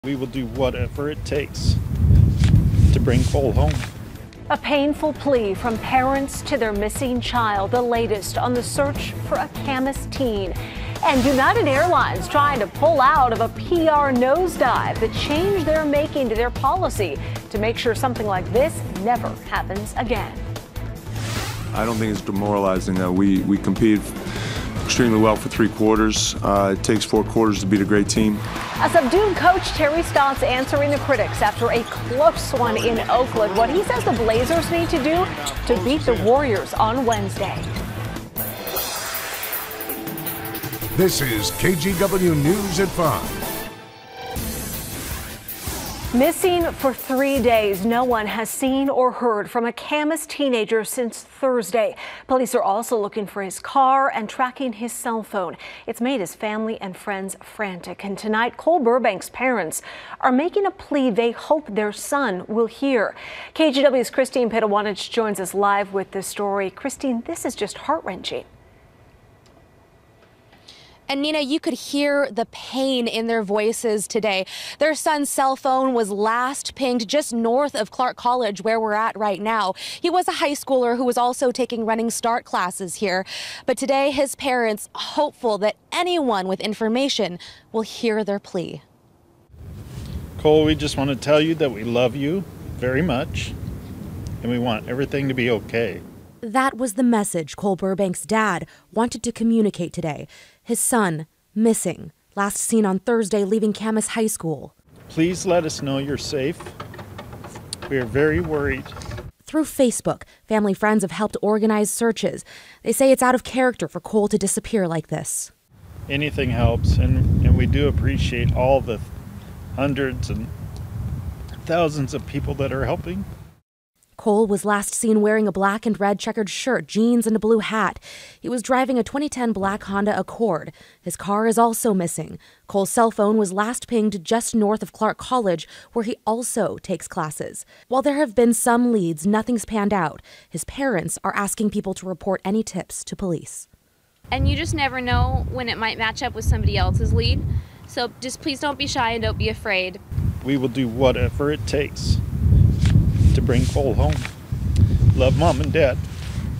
We will do whatever it takes to bring Cole home. A painful plea from parents to their missing child, the latest on the search for a Camas teen. And United Airlines trying to pull out of a PR nosedive, the change they're making to their policy to make sure something like this never happens again. I don't think it's demoralizing. We competed extremely well for 3 quarters. It takes 4 quarters to beat a great team. A subdued coach, Terry Stotts, answering the critics after a close one in Oakland. What he says the Blazers need to do to beat the Warriors on Wednesday. This is KGW News at 5. Missing for 3 days, no one has seen or heard from a Camas teenager since Thursday. Police are also looking for his car and tracking his cell phone. It's made his family and friends frantic. And tonight, Cole Burbank's parents are making a plea they hope their son will hear. KGW's Christine Pitawanich joins us live with this story. Christine, this is just heart-wrenching. And Nina, you could hear the pain in their voices today. Their son's cell phone was last pinged just north of Clark College, where we're at right now. He was a high schooler who was also taking running start classes here. But today, his parents hopeful that anyone with information will hear their plea. Cole, we just want to tell you that we love you very much, and we want everything to be okay. That was the message Cole Burbank's dad wanted to communicate today. His son, missing, last seen on Thursday leaving Camas High School. Please let us know you're safe. We are very worried. Through Facebook, family friends have helped organize searches. They say it's out of character for Cole to disappear like this. Anything helps, and we do appreciate all the hundreds and thousands of people that are helping. Cole was last seen wearing a black and red checkered shirt, jeans, and a blue hat. He was driving a 2010 black Honda Accord. His car is also missing. Cole's cell phone was last pinged just north of Clark College, where he also takes classes. While there have been some leads, nothing's panned out. His parents are asking people to report any tips to police. And you just never know when it might match up with somebody else's lead. So just please don't be shy and don't be afraid. We will do whatever it takes to bring Cole home. Love Mom and Dad.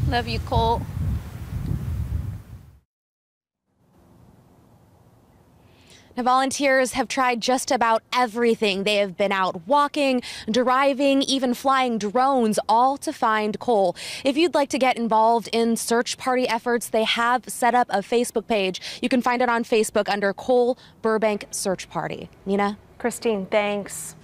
Love you, Cole. Now, volunteers have tried just about everything. They have been out walking, driving, even flying drones, all to find Cole. If you'd like to get involved in search party efforts, they have set up a Facebook page. You can find it on Facebook under Cole Burbank Search Party. Nina? Christine, thanks.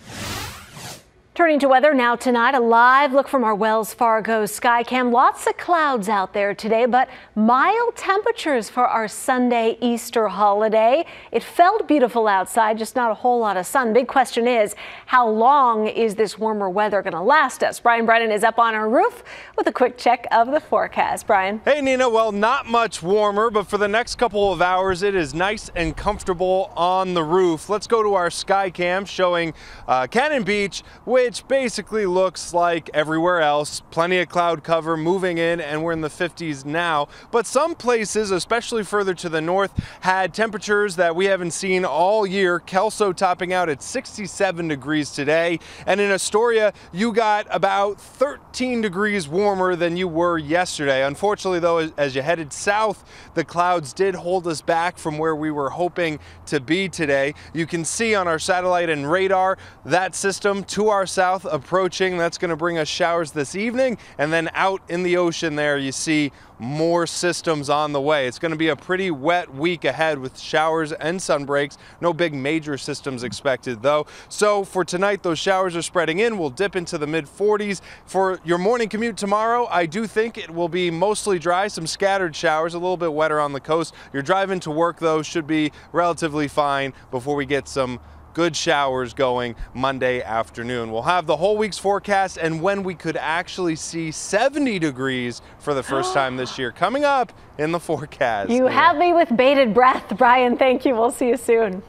Turning to weather now tonight, a live look from our Wells Fargo Skycam. Lots of clouds out there today, but mild temperatures for our Sunday Easter holiday. It felt beautiful outside, just not a whole lot of sun. Big question is, how long is this warmer weather going to last us? Brian Brennan is up on our roof with a quick check of the forecast. Brian. Hey, Nina. Well, not much warmer, but for the next couple of hours, it is nice and comfortable on the roof. Let's go to our Skycam showing Cannon Beach, which basically looks like everywhere else. Plenty of cloud cover moving in, and we're in the 50s now. But some places, especially further to the north, had temperatures that we haven't seen all year. Kelso topping out at 67 degrees today. And in Astoria, you got about 13 degrees warmer than you were yesterday. Unfortunately, though, as you headed south, the clouds did hold us back from where we were hoping to be today. You can see on our satellite and radar that system to our south approaching. That's going to bring us showers this evening, and then out in the ocean there you see more systems on the way. It's going to be a pretty wet week ahead with showers and sun breaks. No big major systems expected though. So for tonight, those showers are spreading in. We'll dip into the mid 40s. For your morning commute tomorrow, I do think it will be mostly dry, some scattered showers, a little bit wetter on the coast. Your drive into work though should be relatively fine before we get some good showers going Monday afternoon. We'll have the whole week's forecast and when we could actually see 70 degrees for the first time this year coming up in the forecast. You have me with bated breath, Brian. Thank you. We'll see you soon.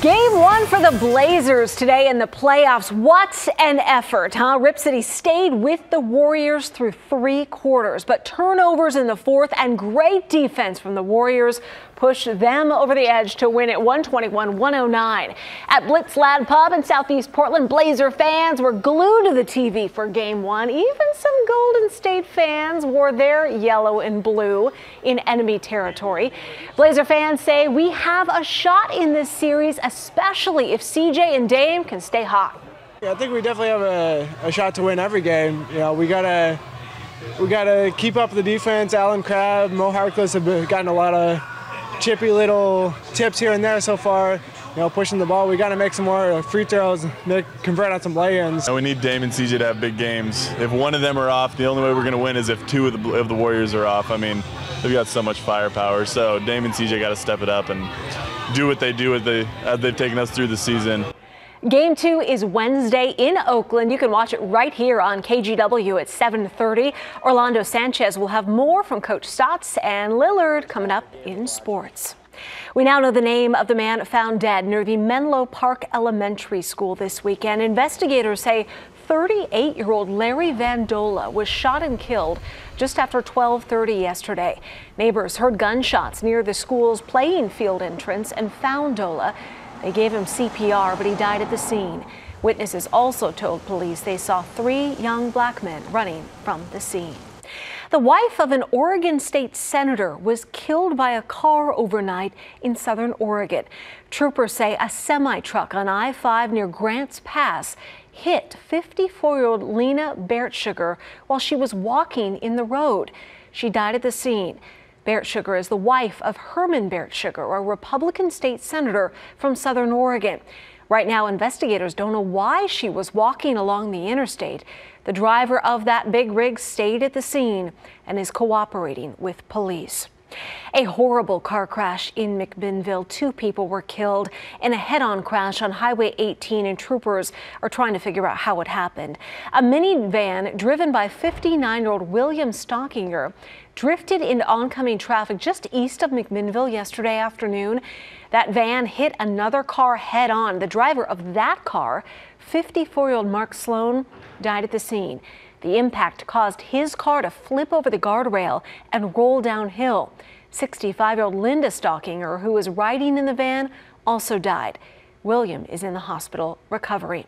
Game one for the Blazers today in the playoffs. What an effort, huh? Rip City stayed with the Warriors through 3 quarters, but turnovers in the fourth and great defense from the Warriors pushed them over the edge to win at 121-109. At Blitz Lad Pub in Southeast Portland, Blazer fans were glued to the TV for game one. Even some Golden State fans wore their yellow and blue in enemy territory. Blazer fans say we have a shot in this series, especially if CJ and Dame can stay hot. Yeah, I think we definitely have a shot to win every game. You know, we gotta keep up the defense. Allen Crabbe, Mo Harkless have gotten a lot of chippy little tips here and there so far. You know, pushing the ball. We got to make some more free throws, convert on some lay-ins. We need Dame and CJ to have big games. If one of them are off, the only way we're going to win is if 2 of the Warriors are off. I mean, they've got so much firepower. So Dame and CJ got to step it up and do what they do as they've taken us through the season. Game 2 is Wednesday in Oakland. You can watch it right here on KGW at 7:30. Orlando Sanchez will have more from Coach Stotts and Lillard coming up in sports. We now know the name of the man found dead near the Menlo Park Elementary School this weekend. Investigators say 38-year-old Larry Vandola was shot and killed just after 12:30 yesterday. Neighbors heard gunshots near the school's playing field entrance and found Dola. They gave him CPR, but he died at the scene. Witnesses also told police they saw 3 young black men running from the scene. The wife of an Oregon state senator was killed by a car overnight in southern Oregon. Troopers say a semi-truck on I-5 near Grants Pass hit 54-year-old Lena Bertsugar while she was walking in the road. She died at the scene. Bertsugar is the wife of Herman Bertsugar, a Republican state senator from southern Oregon. Right now, investigators don't know why she was walking along the interstate. The driver of that big rig stayed at the scene and is cooperating with police. A horrible car crash in McMinnville. 2 people were killed in a head-on crash on Highway 18, and troopers are trying to figure out how it happened. A minivan driven by 59-year-old William Stockinger drifted into oncoming traffic just east of McMinnville yesterday afternoon. That van hit another car head-on. The driver of that car, 54-year-old Mark Sloan, died at the scene. The impact caused his car to flip over the guardrail and roll downhill. 65-year-old Linda Stockinger, who was riding in the van, also died. William is in the hospital recovering.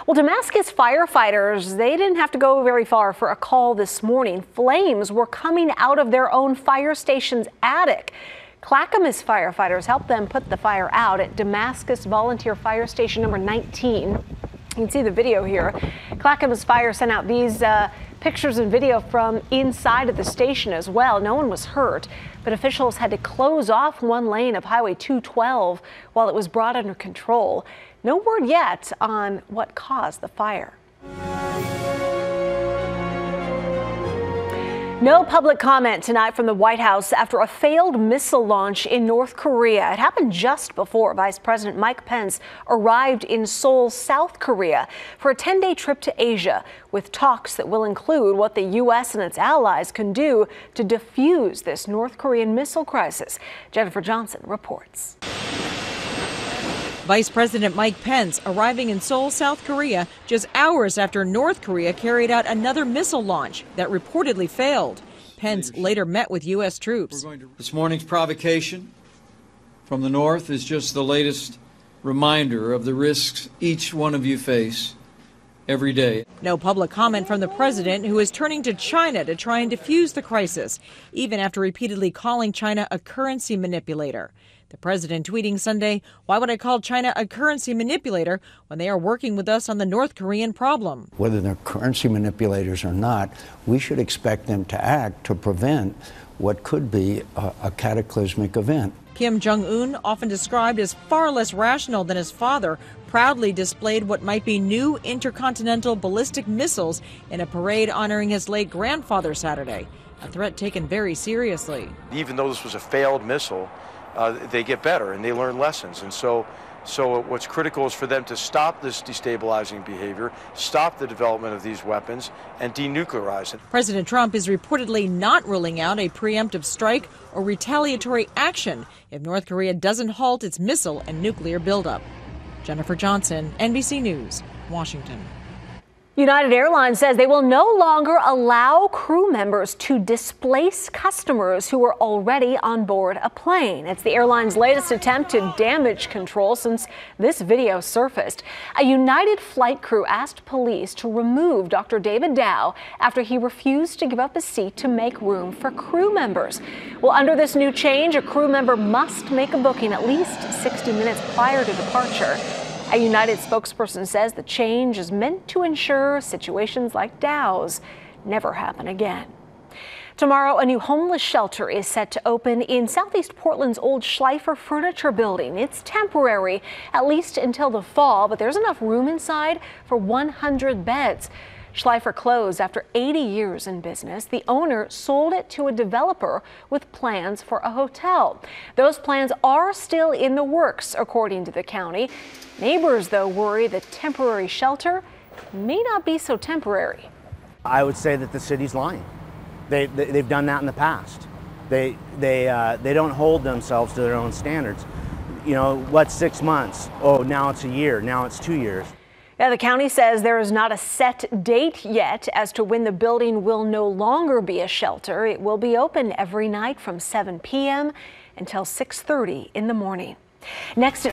Well, Damascus firefighters, they didn't have to go very far for a call this morning. Flames were coming out of their own fire station's attic. Clackamas firefighters helped them put the fire out at Damascus Volunteer Fire Station number 19. You can see the video here. Clackamas Fire sent out these pictures and video from inside of the station as well. No one was hurt, but officials had to close off one lane of Highway 212 while it was brought under control. No word yet on what caused the fire. No public comment tonight from the White House after a failed missile launch in North Korea. It happened just before Vice President Mike Pence arrived in Seoul, South Korea, for a 10-day trip to Asia, with talks that will include what the U.S. and its allies can do to defuse this North Korean missile crisis. Jennifer Johnson reports. Vice President Mike Pence arriving in Seoul, South Korea, just hours after North Korea carried out another missile launch that reportedly failed. Pence later met with U.S. troops. This morning's provocation from the North is just the latest reminder of the risks each one of you face every day. No public comment from the president, who is turning to China to try and defuse the crisis, even after repeatedly calling China a currency manipulator. The president tweeting Sunday, "Why would I call China a currency manipulator when they are working with us on the North Korean problem?" Whether they're currency manipulators or not, we should expect them to act to prevent what could be a cataclysmic event. Kim Jong-un, often described as far less rational than his father, proudly displayed what might be new intercontinental ballistic missiles in a parade honoring his late grandfather Saturday, a threat taken very seriously. Even though this was a failed missile, they get better and they learn lessons. And so So what's critical is for them to stop this destabilizing behavior, stop the development of these weapons, and denuclearize it. President Trump is reportedly not ruling out a preemptive strike or retaliatory action if North Korea doesn't halt its missile and nuclear buildup. Jennifer Johnson, NBC News, Washington. United Airlines says they will no longer allow crew members to displace customers who are already on board a plane. It's the airline's latest attempt to damage control since this video surfaced. A United flight crew asked police to remove Dr. David Dow after he refused to give up his seat to make room for crew members. Well, under this new change, a crew member must make a booking at least 60 minutes prior to departure. A United spokesperson says the change is meant to ensure situations like Dow's never happen again. Tomorrow, a new homeless shelter is set to open in Southeast Portland's old Schleifer Furniture Building. It's temporary, at least until the fall, but there's enough room inside for 100 beds. Schleifer closed after 80 years in business. The owner sold it to a developer with plans for a hotel. Those plans are still in the works, according to the county. Neighbors, though, worry the temporary shelter may not be so temporary. I would say that the city's lying. They've done that in the past. They don't hold themselves to their own standards. You know, what's 6 months? Oh, now it's a year. Now it's 2 years. Now, the county says there is not a set date yet as to when the building will no longer be a shelter. It will be open every night from 7 p.m. until 6:30 in the morning. Next.